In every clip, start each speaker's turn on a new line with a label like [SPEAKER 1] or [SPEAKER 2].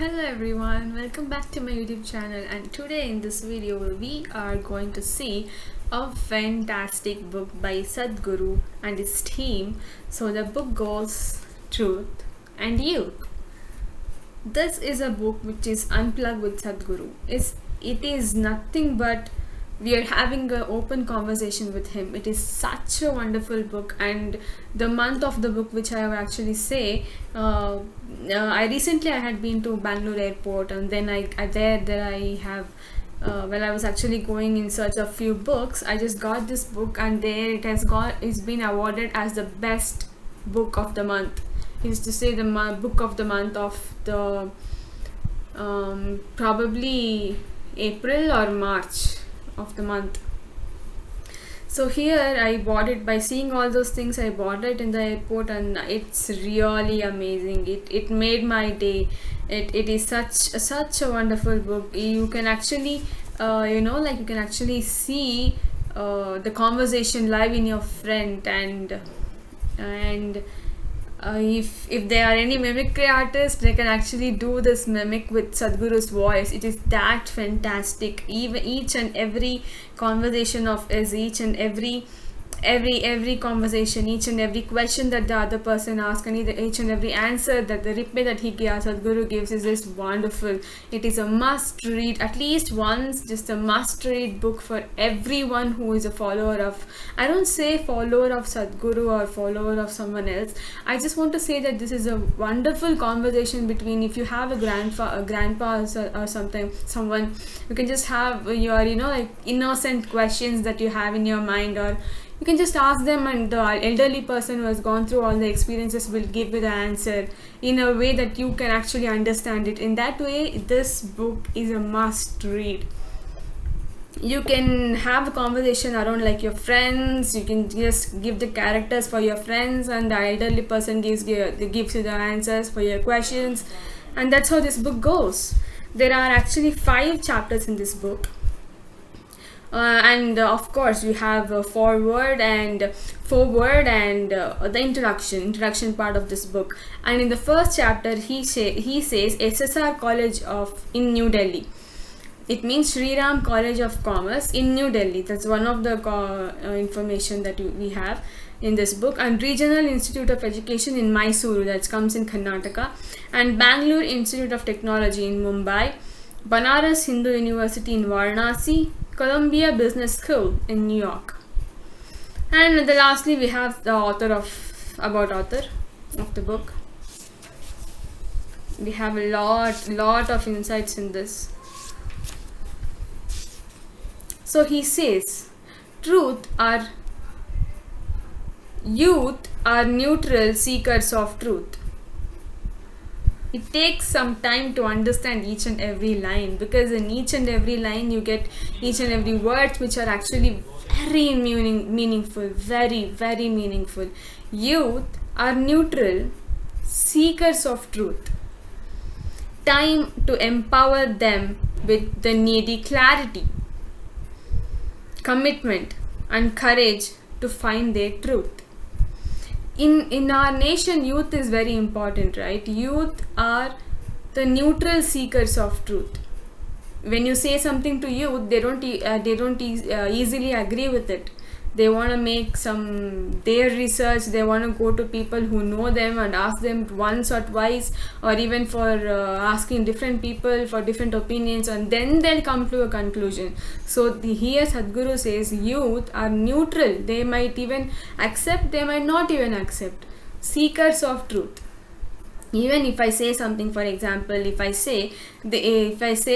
[SPEAKER 1] Hello everyone, welcome back to my YouTube channel, and today in this video we are going to see a fantastic book by Sadguru and his team. So the book goes Truth and Youth. This is a book which is unplugged with Sadguru. It is nothing but we are having an open conversation with him. It is such a wonderful book, and the month of the book which I would actually say, I had been to Bangalore airport, and then I have when I was actually going in search of few books, I just got this book, and there it's been awarded as the best book of the month. It is to say the book of the month of the probably April or March of the month. So here I bought it. By seeing all those things, I bought it in the airport, and it's really amazing. It made my day. It is such a wonderful book. You can actually you can actually see the conversation live in your friend, and if there are any mimicry artists, they can actually do this mimic with Sadhguru's voice. It is that fantastic. Even each and every conversation of his, each and every conversation, each and every question that the other person asks, and each and every answer that the reply that Sadhguru gives is just wonderful. It is a must read, at least once, just a must read book for everyone who is a follower of, I don't say follower of Sadhguru or follower of someone else. I just want to say that this is a wonderful conversation between, if you have a grandpa or someone, you can just have your innocent questions that you have in your mind, or you can just ask them, and the elderly person who has gone through all the experiences will give you the answer in a way that you can actually understand it. In that way, this book is a must read. You can have a conversation around like your friends. You can just give the characters for your friends, and the elderly person gives you the answers for your questions, and that's how this book goes. There are actually 5 chapters in this book. And of course you have a foreword and the introduction part of this book. And in the first chapter he says SSR College in New Delhi. It means Sri Ram College of Commerce in New Delhi. That's one of the information that we have in this book. And Regional Institute of Education in Mysuru, that comes in Karnataka, and Bangalore Institute of Technology in Mumbai, Banaras Hindu University in Varanasi, Columbia Business School in New York. And lastly we have the author of the book. We have a lot of insights in this. So he says, youth are neutral seekers of truth. It takes some time to understand each and every line, because in each and every line you get each and every words which are actually very meaningful, very, very meaningful. Youth are neutral seekers of truth. Time to empower them with the needy clarity, commitment, and courage to find their truth. In our nation, youth is very important, right? Youth are the neutral seekers of truth. When you say something to youth, they don't easily agree with it. They want to make their research. They want to go to people who know them and ask them once or twice, or even for asking different people for different opinions, and then they'll come to a conclusion. So here Sadhguru says youth are neutral. They might even accept, they might not even accept. Seekers of truth. Even if I say something, for example, if I say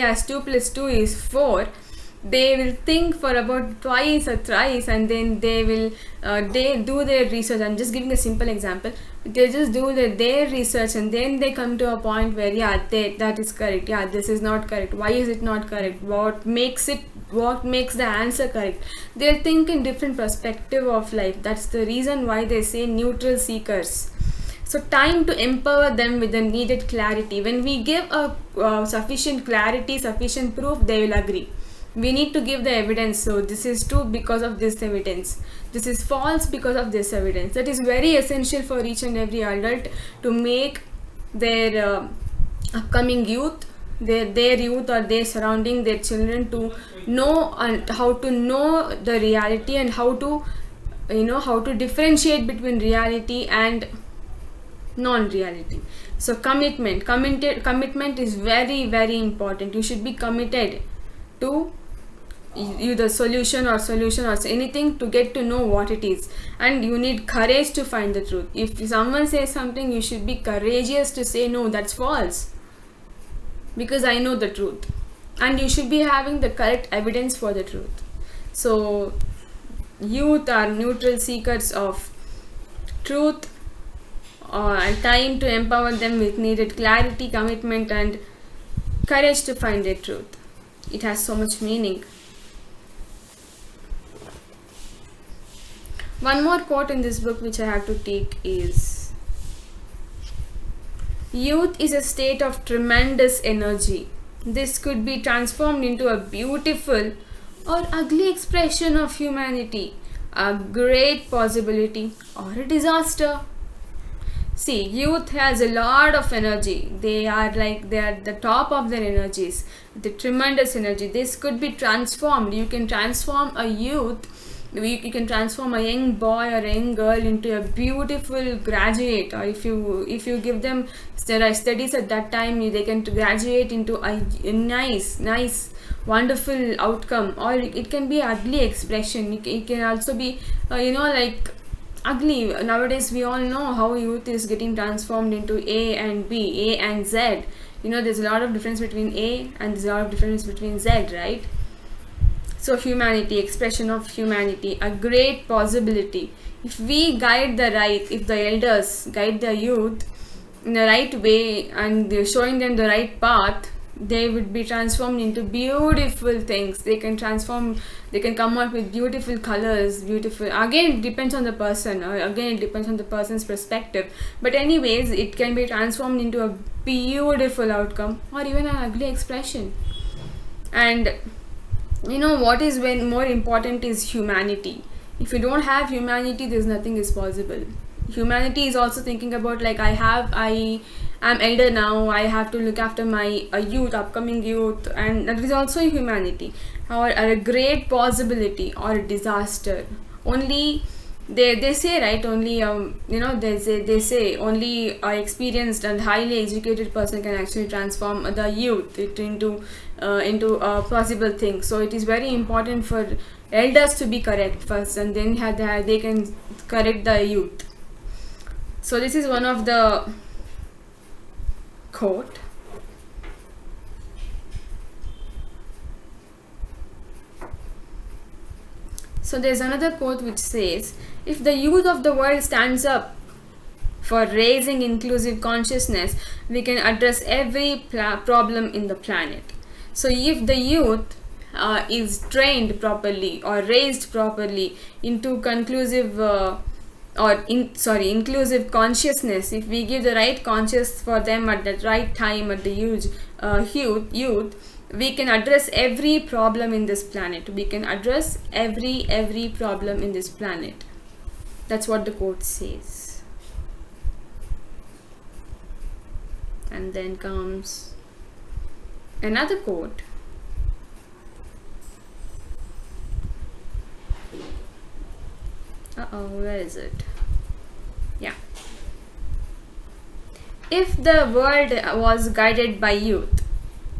[SPEAKER 1] as 2 plus 2 is 4, they will think for about twice or thrice, and then they will they do their research. I'm just giving a simple example. They just do their research, and then they come to a point where that is correct, this is not correct, why is it not correct, what makes the answer correct. They'll think in different perspective of life. That's the reason why they say neutral seekers. So time to empower them with the needed clarity. When we give a sufficient clarity, sufficient proof, they will agree. We need to give the evidence. So this is true because of this evidence, this is false because of this evidence. That is very essential for each and every adult to make their upcoming youth, their youth or their surrounding, their children, to know and how to know the reality, and how to how to differentiate between reality and non-reality. So commitment is very, very important. You should be committed to you the solution or anything, to get to know what it is. And you need courage to find the truth. If someone says something, you should be courageous to say no, that's false, because I know the truth. And you should be having the correct evidence for the truth. So youth are neutral seekers of truth, and time to empower them with needed clarity, commitment, and courage to find their truth. It has so much meaning. One more quote in this book which I have to take is, youth is a state of tremendous energy. This could be transformed into a beautiful or ugly expression of humanity, a great possibility or a disaster. See, youth has a lot of energy. They are at the top of their energies, the tremendous energy. This could be transformed. You can transform a youth, you can transform a young boy or a young girl into a beautiful graduate, or if you give them studies at that time, they can graduate into a nice wonderful outcome. Or it can be ugly expression. It can also be ugly. Nowadays we all know how youth is getting transformed into A and B, A and Z. There's a lot of difference between A and there's a lot of difference between Z, right? So humanity, expression of humanity, a great possibility. If we guide if the elders guide the youth in the right way, and they're showing them the right path, they would be transformed into beautiful things. They can come up with beautiful colors, again it depends on the person, or again it depends on the person's perspective, but anyways it can be transformed into a beautiful outcome, or even an ugly expression. And what is more important is humanity. If you don't have humanity, there's nothing is possible. Humanity is also thinking about, I am elder now, I have to look after my youth, upcoming youth, and that is also humanity. Or a great possibility or a disaster. Only they say, right, only they say only a experienced and highly educated person can actually transform the youth into a possible thing. So it is very important for elders to be correct first, and then they can correct the youth. So this is one of the quote. So there's another quote which says, if the youth of the world stands up for raising inclusive consciousness, we can address every problem in the planet. So if the youth is trained properly or raised properly into inclusive consciousness, if we give the right conscious for them at the right time, at the youth, we can address every problem in this planet. We can address every problem in this planet. That's what the quote says. And then comes another quote. Where is it? Yeah. If the world was guided by youth,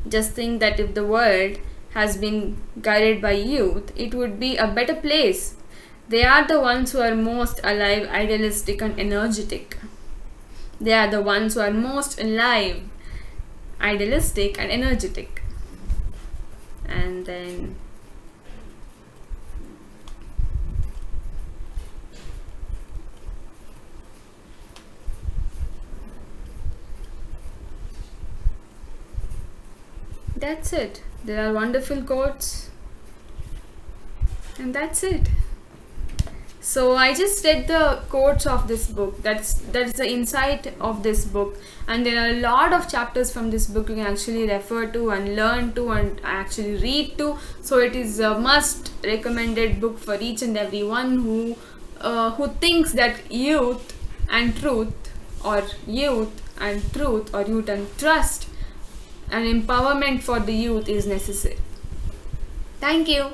[SPEAKER 1] just think that if the world has been guided by youth, it would be a better place. They are the ones who are most alive, idealistic, and energetic. They are the ones who are most alive, idealistic, and energetic. And then that's it. There are wonderful quotes, and that's it. So I just read the quotes of this book. That's the insight of this book, and there are a lot of chapters from this book you can actually refer to and learn to and actually read to. So it is a must recommended book for each and everyone who thinks that youth and truth, or youth and trust an empowerment for the youth is necessary. Thank you.